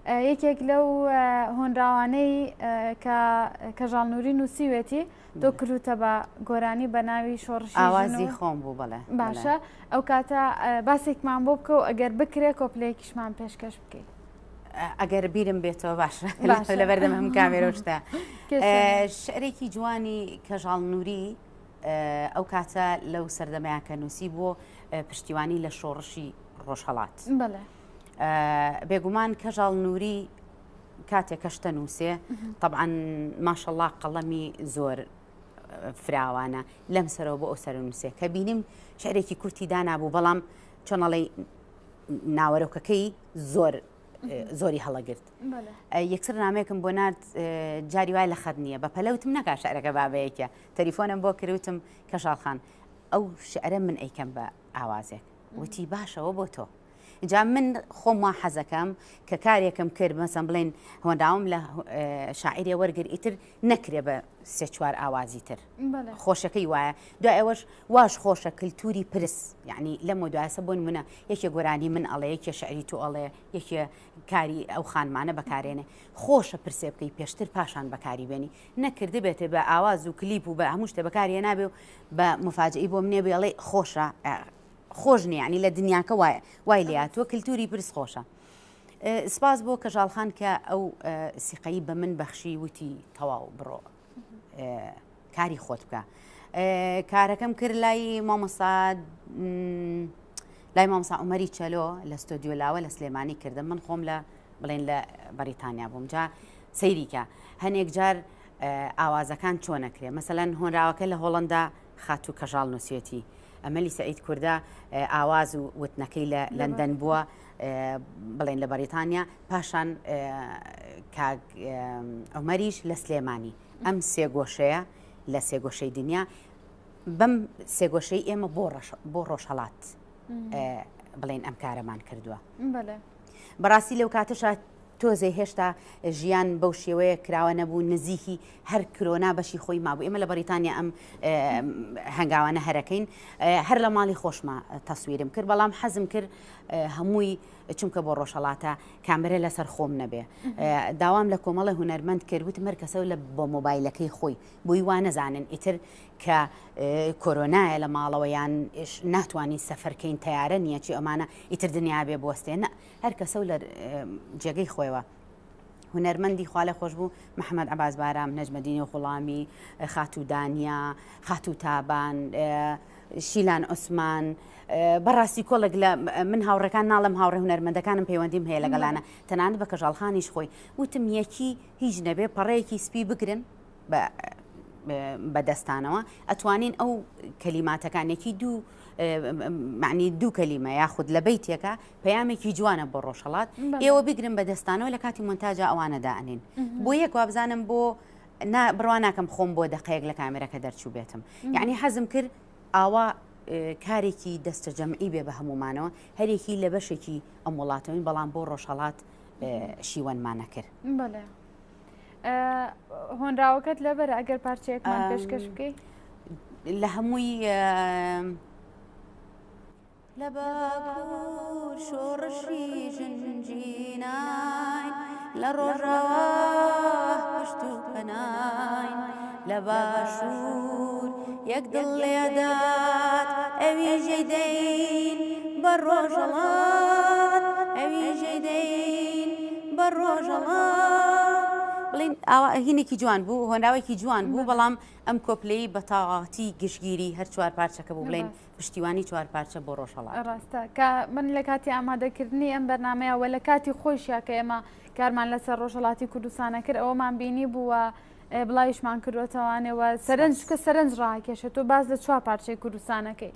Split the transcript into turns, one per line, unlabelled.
یەکێک لەو هۆنراوانەی کە ژاڵنووری نووسیوێتی تۆ کروتە بە گۆرانی بە ناوی شۆڕشی
ئاوازی خۆم بوو بڵێ
باشە ئەو کاتە باسێکمان بۆ بکە و ئەگەر بکرێ کۆپلەیەکیشمان پێشکەش بکەیت
ئەگەر بیرم بێتەوە باشە لە بەردەم هەم کامێرە شتا شعرێکی جوانی کە ژاڵنووری ئەو کاتە لەو سەردەمەیان کە نووسی بۆ پشتیوانی لە شۆڕشی ڕۆژهەڵات بێگومان کە ژاڵنووری کاتێک کەشتە نووسێ طبعاً ماشەڵڵا قەڵەمی زۆر فراوانە لەم سەرەوە بۆ ئەو سەر نووسێ کە بینیم شعرێکی کورتی دانابوو بەڵام چۆنەڵی ناوەرۆکەکەی زۆری هەڵەگرت یەکسەر نامێکم بۆ نرد جاری وای لە خەت نییە بە پەلەوتم نەکا شعرەکە بابەیەکە تەلیفۆنم بۆ کردوتم کەژاڵخان ئەو شعرە من ئەیکەم بە ئاوازێک وتی باشەوە بۆ تۆ جا من خۆم وا حەزەکەم کە کارێکم کرد مەسەن بڵێن هۆنداوم لە شاعیرێ وەرگر ئیتر نەکرێ بە سێ چوار ئاوازی تر خۆشەکەی وایە دوای ئەوەش واش خۆشە کللتوری پرس یعنی لەمە دوایسە بۆ نمونە یەکێ گۆرانی من ئەڵێ یەکێ شعری تو ئەڵێ یەکێ کاری ئەو خانمانە بەکارێنێ خۆشە پرسێ بکەی پێشتر پاشان بەکاری بێنی نەکردی بێتێ بە ئاواز و کلیپ و بە هەموو شتێ بەکارێ نابێ و بە مفاجئی بۆ منێ بێڵێ خۆشە خۆش نیە ینی لە دنیاکە وای لاتوە کللتوری پرس خۆشە سپاس بۆ کەژاڵخان کە ئەو سیقەی بە من بەخشی وتی تەواو بڕۆ کاری خۆت بکە کارەکەم کرد لای مامۆستا عومەری چەلۆ لە ستۆدیۆ لاوە لە سلێمانی کردم من خۆم لە بڵێن لە بەریتانیا بووم جا سەیریکە هەنێک جار ئاوازەکان چۆنەکرێ مەسەلەن هۆنراوەکە لە هۆڵندا خاتوو کەژاڵ نووسێتی ئەمەلی سعید کووردا ئاواز و وتنەکەی لە لەندەن بووە بڵێن لە بەریتانیا پاشان عومەریش لە سلێمانی ئەم سێگۆشەیە لە سێگۆشەی دنیا بەم سێگۆشەی ئێمە بۆ ڕۆژهەڵات بڵێن ئەم کارەمان کردووە بەڕاستی لەو کاتەشە تۆزێ هێشتا ژیان بەو شێوەیە کراوە نەبوو نزیکی هەر کرۆنا بەشی خۆی مابوو ئێمە لە بەریتانیا ئەم هەنگاوانە هەرەکەین هەر لە ماڵی خۆشمە تەسویرم کرد بەڵام حەزم کرد هەمووی چونکە بۆ ڕۆژهەڵاتە کامرە لەسەر خۆم نەبێ داوام لە کۆمەڵە هونەرمەند کرد وتم هەر کەسە لە بۆ مۆبایلەکەی خۆی بۆی وا نەزانن ئیتر کە کۆرۆنایە لە ماڵەوە یان ناتوانین سەفەرکەین تەیارە نییە چی ئەمانە ئیتر دنیا بێ بوەستێنە هەر کەسە لە جێگەی خۆیەوە هونەرمەندی خوا لە خۆش بوو محەممەد عەباس بارام نەجمەدینی غوڵامی خاتوو دانیا خاتوو تابان شیلان عوسمان بەڕاستی کۆڵێک لە من هاوڕەکان ناڵم هاوڕێ هونەرمەندەکانم پەیوەندیم هەیە لەگەڵانە تەنانەت بە کەژاڵخانیش خۆی وتم یەکی هیچ نەبێ پەڕەیەکی سپی بگرن بەدەستانەوە ئەتوانین ئەو کەلیماتەکانێکی معنی دوو کەلیمە یاخود لە بەیتێکە پەیامێکی جوانە بۆ ڕۆژهەڵات ئێوە بگرن بەدەستانەوە لە کاتی مۆنتاژە ئەوانە دائنین بۆ یەک وابزانم بۆ بڕوا ناکەم خۆم بۆ دەقەیەک لە کامێرەکە دەرچوو بێتم یعنی حەزم کرد ئاوا کارێکی دەستە جەمعی بێ بە هەمومانەوە هەرێکی لە بەشێکی ئەم وڵاتەوەین بەڵام بۆ ڕۆژهەڵات شیوەنمانە کرد
هۆنراوەکەت لەبەرە ئەگەر پارچەیەکمان پێشکەش بکەی
لە هەمووی لە باکوور شۆڕشی ژنجینای لە ڕۆژەوە پشت و پەنای لە باشوور یەک دڵ لێدات ئەویژەی دەین بە ڕۆژهەڵات ئەویژەی دەین بە ڕۆژهەڵات بڵین هینێکی جوان بوو هۆنراوێکی جوان بوو بەڵام ئەم کۆپلەی بە تاواتی گشتگیری هەر چوار پارچەکە بوو بڵێن پشتیوانی چوار پارچە بۆ ڕۆژهەڵات
ڕاستە کە من لە کاتی ئامادەکردنی ئەم بەرنامەیەوە لە کاتی خۆشیە کە ئێمە کارمان لەسەر ڕۆژهەڵاتی کوردستانە کرد ئەوەمان بینی بووە بڵاویشمان کردوەتەوانەوە سەرنج کە سەرنج ڕاکێشێت و باز لە چوار پارچەی کوردستانەکەی